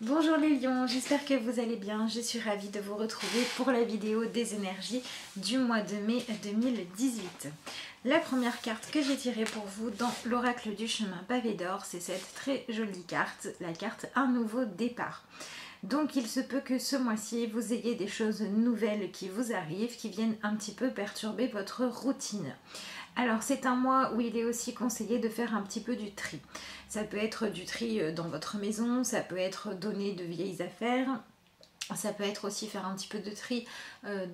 Bonjour les lions, j'espère que vous allez bien. Je suis ravie de vous retrouver pour la vidéo des énergies du mois de mai 2018. La première carte que j'ai tirée pour vous dans l'oracle du chemin pavé d'or, c'est cette très jolie carte, la carte Un nouveau départ. Donc il se peut que ce mois-ci, vous ayez des choses nouvelles qui vous arrivent, qui viennent un petit peu perturber votre routine. Alors c'est un mois où il est aussi conseillé de faire un petit peu du tri. Ça peut être du tri dans votre maison, ça peut être donner de vieilles affaires, ça peut être aussi faire un petit peu de tri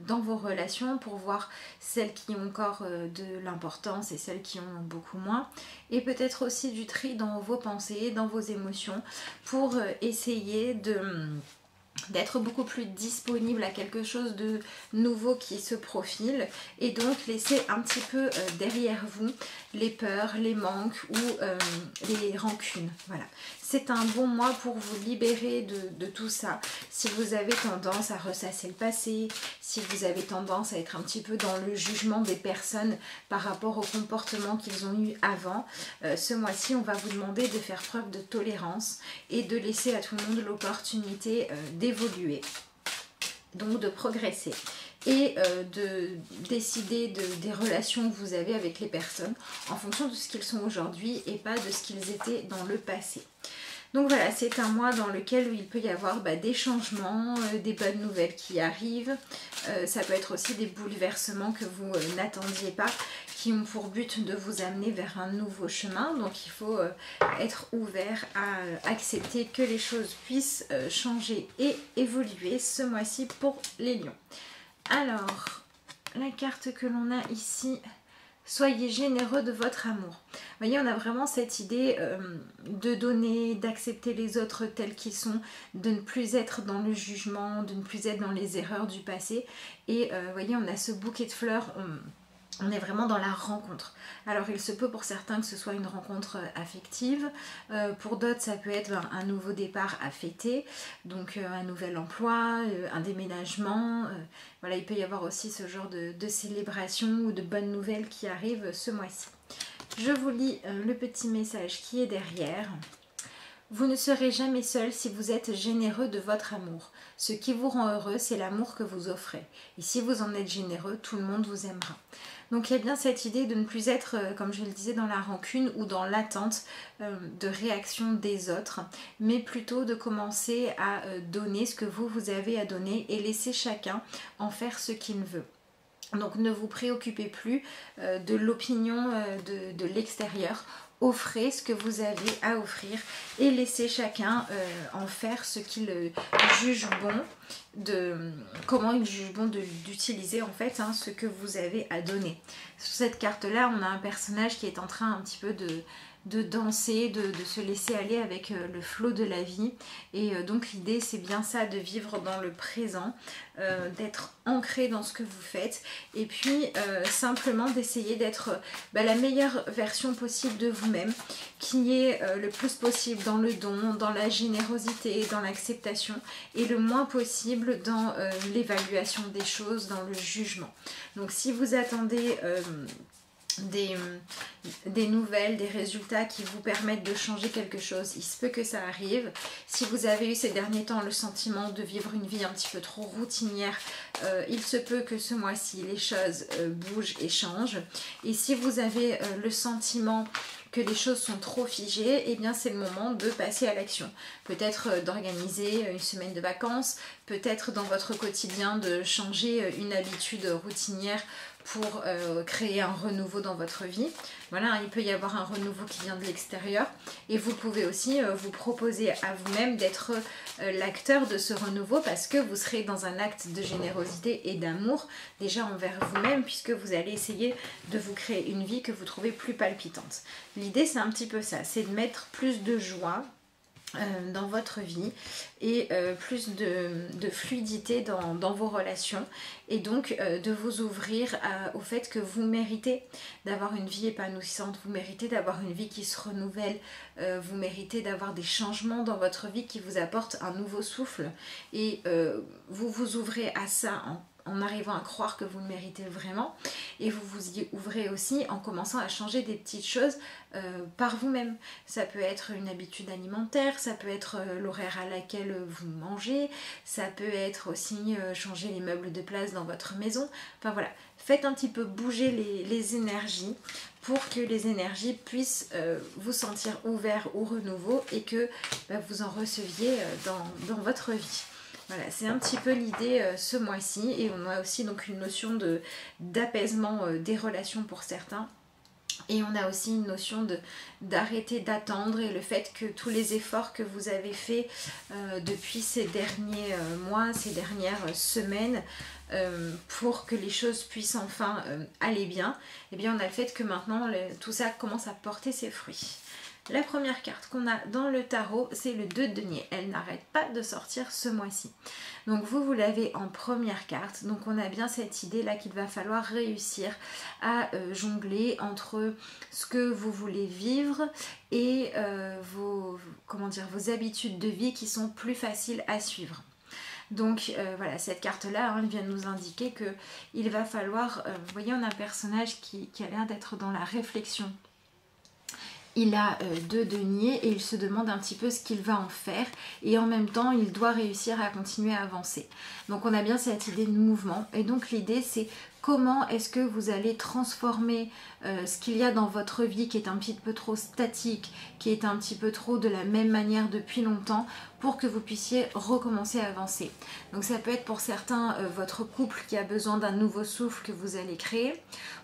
dans vos relations pour voir celles qui ont encore de l'importance et celles qui ont beaucoup moins. Et peut-être aussi du tri dans vos pensées, dans vos émotions pour essayer d'être beaucoup plus disponible à quelque chose de nouveau qui se profile et donc laisser un petit peu derrière vous les peurs, les manques ou les rancunes. Voilà. C'est un bon mois pour vous libérer de tout ça. Si vous avez tendance à ressasser le passé, si vous avez tendance à être un petit peu dans le jugement des personnes par rapport au comportement qu'ils ont eu avant, ce mois-ci, on va vous demander de faire preuve de tolérance et de laisser à tout le monde l'opportunité d'évoluer, donc de progresser et de décider des relations que vous avez avec les personnes en fonction de ce qu'ils sont aujourd'hui et pas de ce qu'ils étaient dans le passé. Donc voilà, c'est un mois dans lequel il peut y avoir des changements, des bonnes nouvelles qui arrivent. Ça peut être aussi des bouleversements que vous n'attendiez pas, qui ont pour but de vous amener vers un nouveau chemin. Donc il faut être ouvert à accepter que les choses puissent changer et évoluer ce mois-ci pour les lions. Alors, la carte que l'on a ici... Soyez généreux de votre amour. Vous voyez, on a vraiment cette idée de donner, d'accepter les autres tels qu'ils sont, de ne plus être dans le jugement, de ne plus être dans les erreurs du passé. Et vous voyez, on a ce bouquet de fleurs, on est vraiment dans la rencontre. Alors il se peut pour certains que ce soit une rencontre affective, pour d'autres ça peut être un nouveau départ à fêter, donc un nouvel emploi, un déménagement, voilà, il peut y avoir aussi ce genre de célébration ou de bonnes nouvelles qui arrivent ce mois-ci. Je vous lis le petit message qui est derrière. Vous ne serez jamais seul si vous êtes généreux de votre amour. Ce qui vous rend heureux, c'est l'amour que vous offrez. Et si vous en êtes généreux, tout le monde vous aimera. Donc il y a bien cette idée de ne plus être, comme je le disais, dans la rancune ou dans l'attente de réaction des autres, mais plutôt de commencer à donner ce que vous avez à donner et laisser chacun en faire ce qu'il veut. Donc ne vous préoccupez plus de l'opinion de l'extérieur. Offrez ce que vous avez à offrir et laissez chacun en faire ce qu'il juge bon, comment il juge bon d'utiliser en fait ce que vous avez à donner. Sur cette carte là, on a un personnage qui est en train un petit peu de danser, de se laisser aller avec le flot de la vie. Et donc l'idée c'est bien ça, de vivre dans le présent, d'être ancré dans ce que vous faites et puis simplement d'essayer d'être la meilleure version possible de vous-même, qui est le plus possible dans le don, dans la générosité, dans l'acceptation et le moins possible dans l'évaluation des choses, dans le jugement. Donc si vous attendez des nouvelles, des résultats qui vous permettent de changer quelque chose, il se peut que ça arrive. Si vous avez eu ces derniers temps le sentiment de vivre une vie un petit peu trop routinière, il se peut que ce mois-ci les choses bougent et changent. Et si vous avez le sentiment que les choses sont trop figées, et bien c'est le moment de passer à l'action. Peut-être d'organiser une semaine de vacances, peut-être dans votre quotidien de changer une habitude routinière pour créer un renouveau dans votre vie. Voilà, il peut y avoir un renouveau qui vient de l'extérieur et vous pouvez aussi vous proposer à vous-même d'être l'acteur de ce renouveau, parce que vous serez dans un acte de générosité et d'amour déjà envers vous-même, puisque vous allez essayer de vous créer une vie que vous trouvez plus palpitante. L'idée c'est un petit peu ça, c'est de mettre plus de joie dans votre vie et plus de fluidité dans vos relations, et donc de vous ouvrir au fait que vous méritez d'avoir une vie épanouissante, vous méritez d'avoir une vie qui se renouvelle, vous méritez d'avoir des changements dans votre vie qui vous apportent un nouveau souffle, et vous vous ouvrez à ça en arrivant à croire que vous le méritez vraiment, et vous vous y ouvrez aussi en commençant à changer des petites choses par vous-même. Ça peut être une habitude alimentaire, ça peut être l'horaire à laquelle vous mangez, ça peut être aussi changer les meubles de place dans votre maison. Enfin voilà, faites un petit peu bouger les énergies pour que les énergies puissent vous sentir ouvert au renouveau et que vous en receviez dans votre vie. Voilà, c'est un petit peu l'idée ce mois-ci, et on a aussi donc une notion d'apaisement des relations pour certains. Et on a aussi une notion d'arrêter d'attendre, et le fait que tous les efforts que vous avez faits depuis ces derniers mois, ces dernières semaines, pour que les choses puissent enfin aller bien, et bien on a le fait que maintenant tout ça commence à porter ses fruits. La première carte qu'on a dans le tarot, c'est le 2 de denier. Elle n'arrête pas de sortir ce mois-ci. Donc vous l'avez en première carte. Donc on a bien cette idée là qu'il va falloir réussir à jongler entre ce que vous voulez vivre et vos habitudes de vie qui sont plus faciles à suivre. Donc voilà, cette carte-là, elle vient de nous indiquer qu'il va falloir... vous voyez, on a un personnage qui a l'air d'être dans la réflexion. Il a 2 deniers et il se demande un petit peu ce qu'il va en faire, et en même temps il doit réussir à continuer à avancer. Donc on a bien cette idée de mouvement, et donc l'idée c'est comment est-ce que vous allez transformer ce qu'il y a dans votre vie qui est un petit peu trop statique, qui est un petit peu trop de la même manière depuis longtemps, pour que vous puissiez recommencer à avancer. Donc ça peut être pour certains votre couple qui a besoin d'un nouveau souffle que vous allez créer.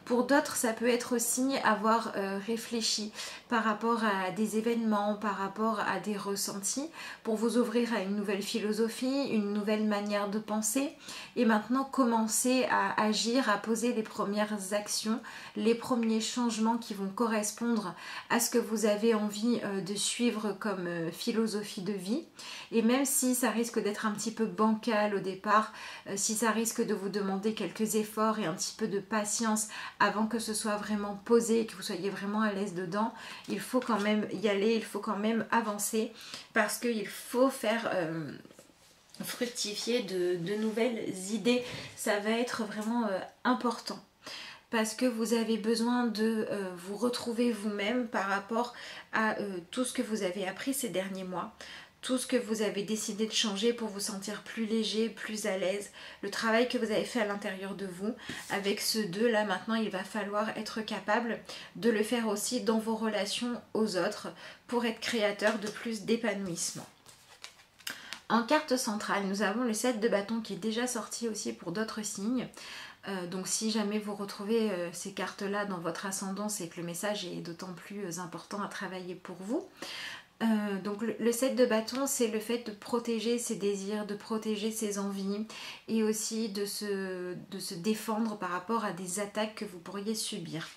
Pour d'autres, ça peut être aussi avoir réfléchi par rapport à des événements, par rapport à des ressentis, pour vous ouvrir à une nouvelle philosophie, une nouvelle manière de penser, et maintenant commencer à agir, à poser les premières actions, les premiers changements qui vont correspondre à ce que vous avez envie de suivre comme philosophie de vie. Et même si ça risque d'être un petit peu bancal au départ, si ça risque de vous demander quelques efforts et un petit peu de patience avant que ce soit vraiment posé et que vous soyez vraiment à l'aise dedans, il faut quand même y aller, il faut quand même avancer, parce qu'il faut faire fructifier de nouvelles idées. Ça va être vraiment important, parce que vous avez besoin de vous retrouver vous-même par rapport à tout ce que vous avez appris ces derniers mois, tout ce que vous avez décidé de changer pour vous sentir plus léger, plus à l'aise, le travail que vous avez fait à l'intérieur de vous. Avec ce 2 là, maintenant il va falloir être capable de le faire aussi dans vos relations aux autres, pour être créateur de plus d'épanouissement. En carte centrale, nous avons le 7 de bâton qui est déjà sorti aussi pour d'autres signes. Donc si jamais vous retrouvez ces cartes-là dans votre ascendant, c'est que le message est d'autant plus important à travailler pour vous. Donc le 7 de bâton, c'est le fait de protéger ses désirs, de protéger ses envies, et aussi de se défendre par rapport à des attaques que vous pourriez subir.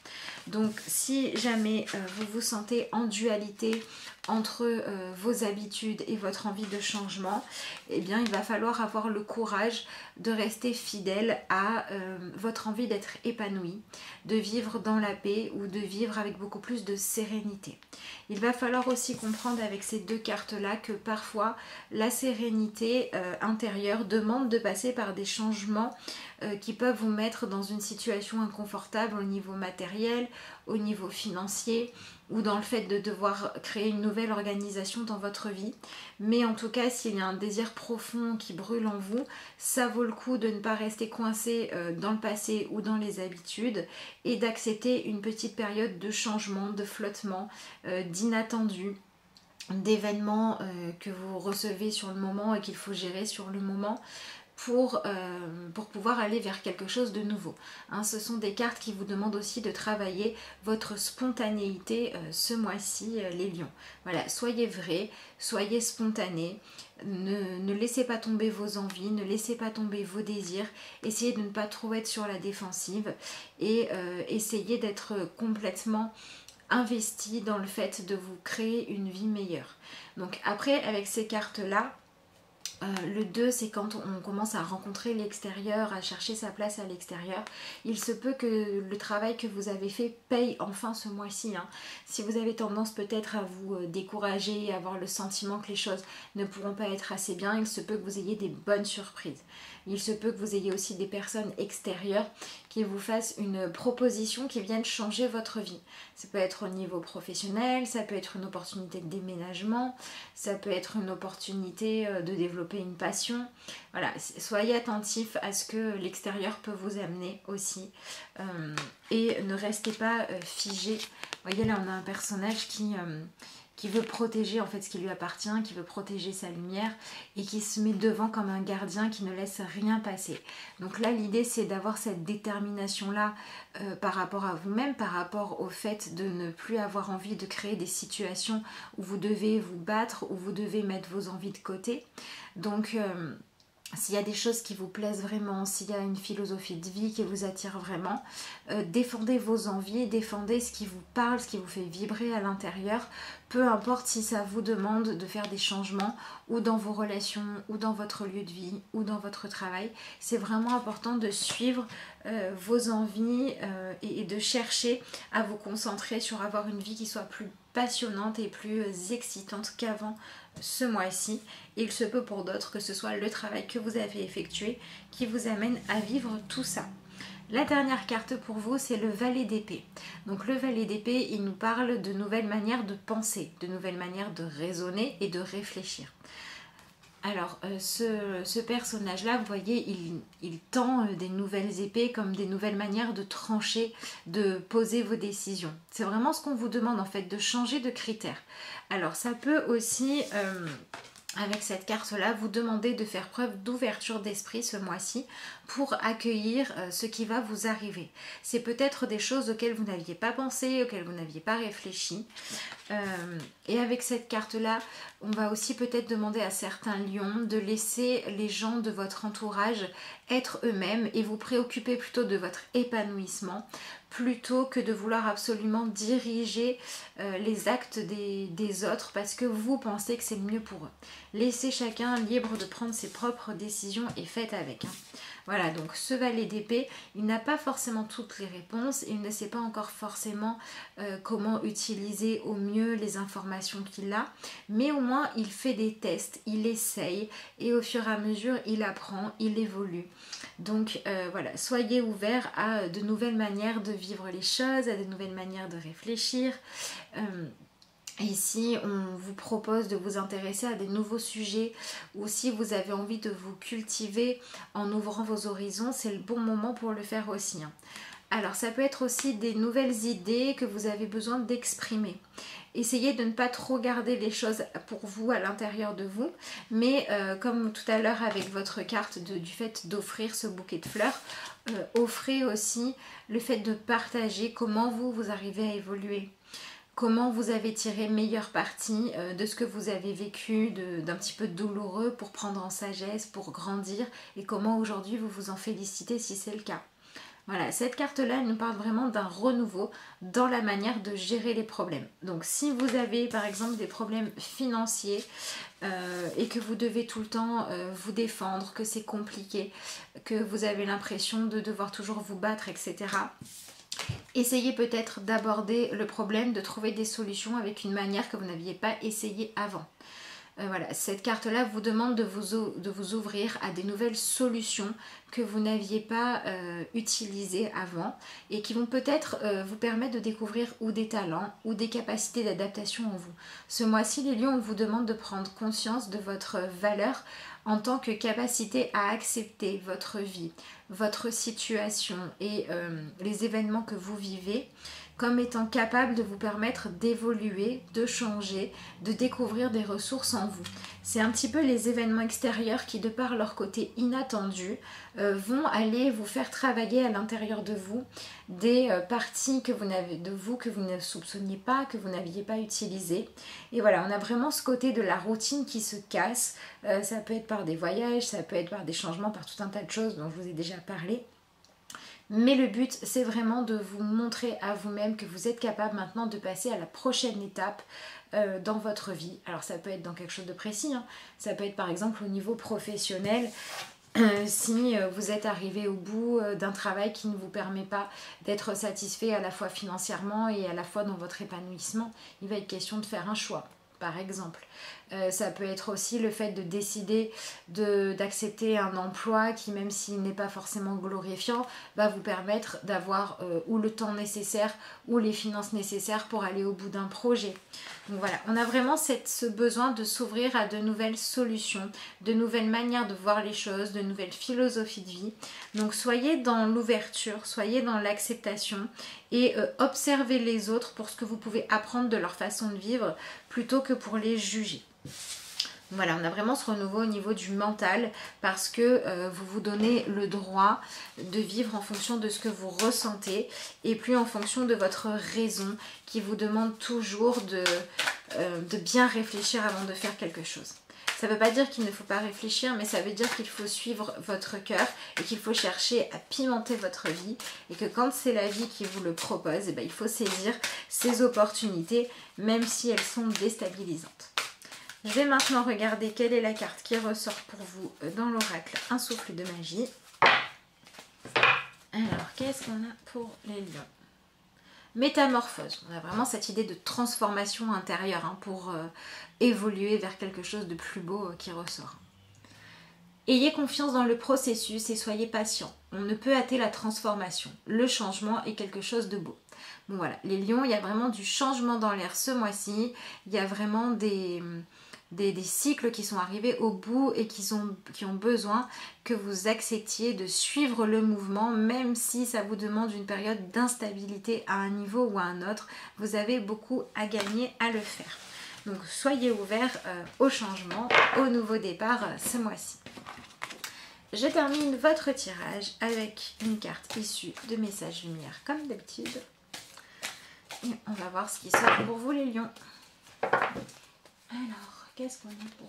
Donc si jamais vous vous sentez en dualité entre vos habitudes et votre envie de changement, eh bien il va falloir avoir le courage de rester fidèle à votre envie d'être épanoui, de vivre dans la paix, ou de vivre avec beaucoup plus de sérénité. Il va falloir aussi comprendre avec ces 2 cartes-là que parfois la sérénité intérieure demande de passer par des changements qui peuvent vous mettre dans une situation inconfortable au niveau matériel, au niveau financier, ou dans le fait de devoir créer une nouvelle organisation dans votre vie. Mais en tout cas, s'il y a un désir profond qui brûle en vous, ça vaut le coup de ne pas rester coincé dans le passé ou dans les habitudes, et d'accepter une petite période de changement, de flottement, d'inattendu, d'événements que vous recevez sur le moment et qu'il faut gérer sur le moment, pour pouvoir aller vers quelque chose de nouveau. Ce sont des cartes qui vous demandent aussi de travailler votre spontanéité ce mois-ci, les lions. Voilà, soyez vrais, soyez spontanés, ne laissez pas tomber vos envies, ne laissez pas tomber vos désirs, essayez de ne pas trop être sur la défensive, et essayez d'être complètement investi dans le fait de vous créer une vie meilleure. Donc après, avec ces cartes-là, Le 2, c'est quand on commence à rencontrer l'extérieur, à chercher sa place à l'extérieur. Il se peut que le travail que vous avez fait paye enfin ce mois-ci. Hein. Si vous avez tendance peut-être à vous décourager, à avoir le sentiment que les choses ne pourront pas être assez bien, il se peut que vous ayez des bonnes surprises. Il se peut que vous ayez aussi des personnes extérieures qui vous fassent une proposition qui vienne changer votre vie. Ça peut être au niveau professionnel, ça peut être une opportunité de déménagement, ça peut être une opportunité de développer une passion. Voilà, soyez attentifs à ce que l'extérieur peut vous amener aussi. Et ne restez pas figé. Vous voyez, là on a un personnage qui veut protéger en fait ce qui lui appartient, qui veut protéger sa lumière et qui se met devant comme un gardien qui ne laisse rien passer. Donc là l'idée c'est d'avoir cette détermination là par rapport à vous-même, par rapport au fait de ne plus avoir envie de créer des situations où vous devez vous battre, où vous devez mettre vos envies de côté. Donc s'il y a des choses qui vous plaisent vraiment, s'il y a une philosophie de vie qui vous attire vraiment, défendez vos envies, défendez ce qui vous parle, ce qui vous fait vibrer à l'intérieur, peu importe si ça vous demande de faire des changements ou dans vos relations, ou dans votre lieu de vie, ou dans votre travail. C'est vraiment important de suivre vos envies et de chercher à vous concentrer sur avoir une vie qui soit plus passionnante et plus excitante qu'avant ce mois-ci. Et il se peut pour d'autres que ce soit le travail que vous avez effectué qui vous amène à vivre tout ça. La dernière carte pour vous, c'est le valet d'épée. Donc le valet d'épée, il nous parle de nouvelles manières de penser, de nouvelles manières de raisonner et de réfléchir. Alors, ce personnage-là, vous voyez, il tend des nouvelles épées comme des nouvelles manières de trancher, de poser vos décisions. C'est vraiment ce qu'on vous demande en fait, de changer de critères. Alors, ça peut aussi, avec cette carte-là, vous demander de faire preuve d'ouverture d'esprit ce mois-ci pour accueillir ce qui va vous arriver. C'est peut-être des choses auxquelles vous n'aviez pas pensé, auxquelles vous n'aviez pas réfléchi. Et avec cette carte-là, on va aussi peut-être demander à certains lions de laisser les gens de votre entourage être eux-mêmes et vous préoccuper plutôt de votre épanouissement plutôt que de vouloir absolument diriger les actes des autres parce que vous pensez que c'est le mieux pour eux. Laissez chacun libre de prendre ses propres décisions et faites avec. Hein. Voilà, donc ce valet d'épée, il n'a pas forcément toutes les réponses, il ne sait pas encore forcément comment utiliser au mieux les informations qu'il a, mais au moins il fait des tests, il essaye et au fur et à mesure il apprend, il évolue. Donc voilà, soyez ouverts à de nouvelles manières de vivre les choses, à de nouvelles manières de réfléchir. Ici, on vous propose de vous intéresser à des nouveaux sujets ou si vous avez envie de vous cultiver en ouvrant vos horizons, c'est le bon moment pour le faire aussi. Hein. Alors, ça peut être aussi des nouvelles idées que vous avez besoin d'exprimer. Essayez de ne pas trop garder les choses pour vous à l'intérieur de vous, mais comme tout à l'heure avec votre carte du fait d'offrir ce bouquet de fleurs, offrez aussi le fait de partager comment vous arrivez à évoluer. Comment vous avez tiré meilleure partie de ce que vous avez vécu d'un petit peu douloureux pour prendre en sagesse, pour grandir et comment aujourd'hui vous vous en félicitez si c'est le cas. Voilà, cette carte-là, elle nous parle vraiment d'un renouveau dans la manière de gérer les problèmes. Donc si vous avez par exemple des problèmes financiers et que vous devez tout le temps vous défendre, que c'est compliqué, que vous avez l'impression de devoir toujours vous battre, etc., essayez peut-être d'aborder le problème, de trouver des solutions avec une manière que vous n'aviez pas essayé avant. Voilà, cette carte-là vous demande de vous ouvrir à des nouvelles solutions que vous n'aviez pas utilisées avant et qui vont peut-être vous permettre de découvrir ou des talents ou des capacités d'adaptation en vous. Ce mois-ci, les lions, on vous demande de prendre conscience de votre valeur en tant que capacité à accepter votre vie, votre situation et les événements que vous vivez comme étant capable de vous permettre d'évoluer, de changer, de découvrir des ressources en vous. C'est un petit peu les événements extérieurs qui, de par leur côté inattendu, vont aller vous faire travailler à l'intérieur de vous des parties que vous ne soupçonniez pas, que vous n'aviez pas utilisées. Et voilà, on a vraiment ce côté de la routine qui se casse. Ça peut être par des voyages, ça peut être par des changements, par tout un tas de choses dont je vous ai déjà parlé. Mais le but, c'est vraiment de vous montrer à vous-même que vous êtes capable maintenant de passer à la prochaine étape dans votre vie. Alors ça peut être dans quelque chose de précis, hein. Ça peut être par exemple au niveau professionnel. Si vous êtes arrivé au bout d'un travail qui ne vous permet pas d'être satisfait à la fois financièrement et à la fois dans votre épanouissement, il va être question de faire un choix, par exemple. Ça peut être aussi le fait de décider d'accepter un emploi qui, même s'il n'est pas forcément glorifiant, va vous permettre d'avoir ou le temps nécessaire ou les finances nécessaires pour aller au bout d'un projet. Donc voilà, on a vraiment ce besoin de s'ouvrir à de nouvelles solutions, de nouvelles manières de voir les choses, de nouvelles philosophies de vie. Donc soyez dans l'ouverture, soyez dans l'acceptation et observez les autres pour ce que vous pouvez apprendre de leur façon de vivre plutôt que pour les juger. Voilà, on a vraiment ce renouveau au niveau du mental parce que vous vous donnez le droit de vivre en fonction de ce que vous ressentez et plus en fonction de votre raison qui vous demande toujours de bien réfléchir avant de faire quelque chose. Ça ne veut pas dire qu'il ne faut pas réfléchir, mais ça veut dire qu'il faut suivre votre cœur et qu'il faut chercher à pimenter votre vie et que quand c'est la vie qui vous le propose, il faut saisir ces opportunités même si elles sont déstabilisantes. Je vais maintenant regarder quelle est la carte qui ressort pour vous dans l'oracle Un souffle de magie. Alors, qu'est-ce qu'on a pour les lions? Métamorphose. On a vraiment cette idée de transformation intérieure pour évoluer vers quelque chose de plus beau qui ressort. Ayez confiance dans le processus et soyez patient. On ne peut hâter la transformation. Le changement est quelque chose de beau. Bon voilà, les lions, il y a vraiment du changement dans l'air ce mois-ci. Il y a vraiment des cycles qui sont arrivés au bout et qui ont besoin que vous acceptiez de suivre le mouvement, même si ça vous demande une période d'instabilité à un niveau ou à un autre. Vous avez beaucoup à gagner à le faire. Donc soyez ouverts au changement, au nouveau départ ce mois-ci. Je termine votre tirage avec une carte issue de Messages Lumière comme d'habitude. Et on va voir ce qui sort pour vous les lions. Alors, qu'est-ce qu'on a pour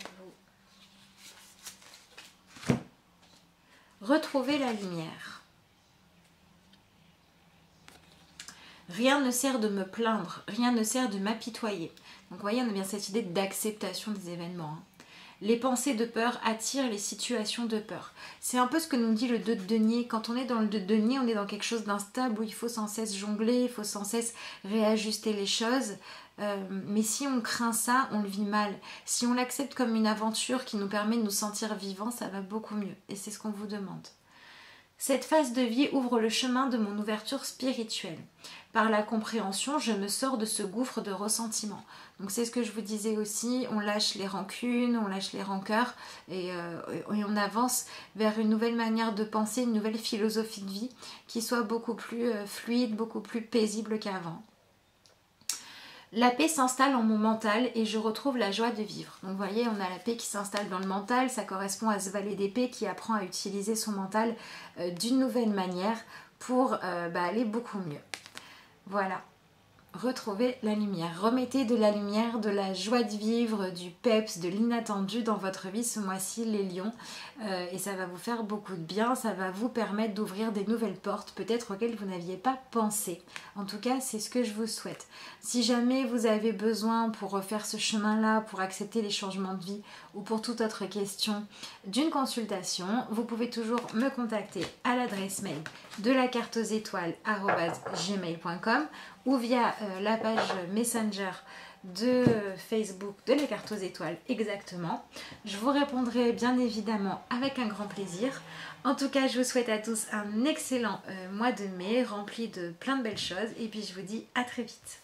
vous? Retrouvez la lumière. Rien ne sert de me plaindre, rien ne sert de m'apitoyer. Donc vous voyez, on a bien cette idée d'acceptation des événements. Les pensées de peur attirent les situations de peur. C'est un peu ce que nous dit le 2 de denier. Quand on est dans le 2 de denier, on est dans quelque chose d'instable où il faut sans cesse jongler, il faut sans cesse réajuster les choses. Mais si on craint ça, on le vit mal. Si on l'accepte comme une aventure qui nous permet de nous sentir vivants, ça va beaucoup mieux. Et c'est ce qu'on vous demande. Cette phase de vie ouvre le chemin de mon ouverture spirituelle. Par la compréhension, je me sors de ce gouffre de ressentiment. Donc c'est ce que je vous disais aussi, on lâche les rancunes, on lâche les rancœurs et on avance vers une nouvelle manière de penser, une nouvelle philosophie de vie qui soit beaucoup plus fluide, beaucoup plus paisible qu'avant. La paix s'installe en mon mental et je retrouve la joie de vivre. Donc vous voyez, on a la paix qui s'installe dans le mental, ça correspond à ce valet d'épée qui apprend à utiliser son mental d'une nouvelle manière pour aller beaucoup mieux. Voilà, retrouvez la lumière. Remettez de la lumière, de la joie de vivre, du peps, de l'inattendu dans votre vie ce mois-ci, les lions. Et ça va vous faire beaucoup de bien, ça va vous permettre d'ouvrir des nouvelles portes, peut-être auxquelles vous n'aviez pas pensé. En tout cas, c'est ce que je vous souhaite. Si jamais vous avez besoin pour refaire ce chemin-là, pour accepter les changements de vie ou pour toute autre question d'une consultation, vous pouvez toujours me contacter à l'adresse mail de la carte aux étoiles @gmail.com ou via la page Messenger de Facebook de la carte aux étoiles exactement. Je vous répondrai bien évidemment avec un grand plaisir. En tout cas, je vous souhaite à tous un excellent mois de mai rempli de plein de belles choses et puis je vous dis à très vite.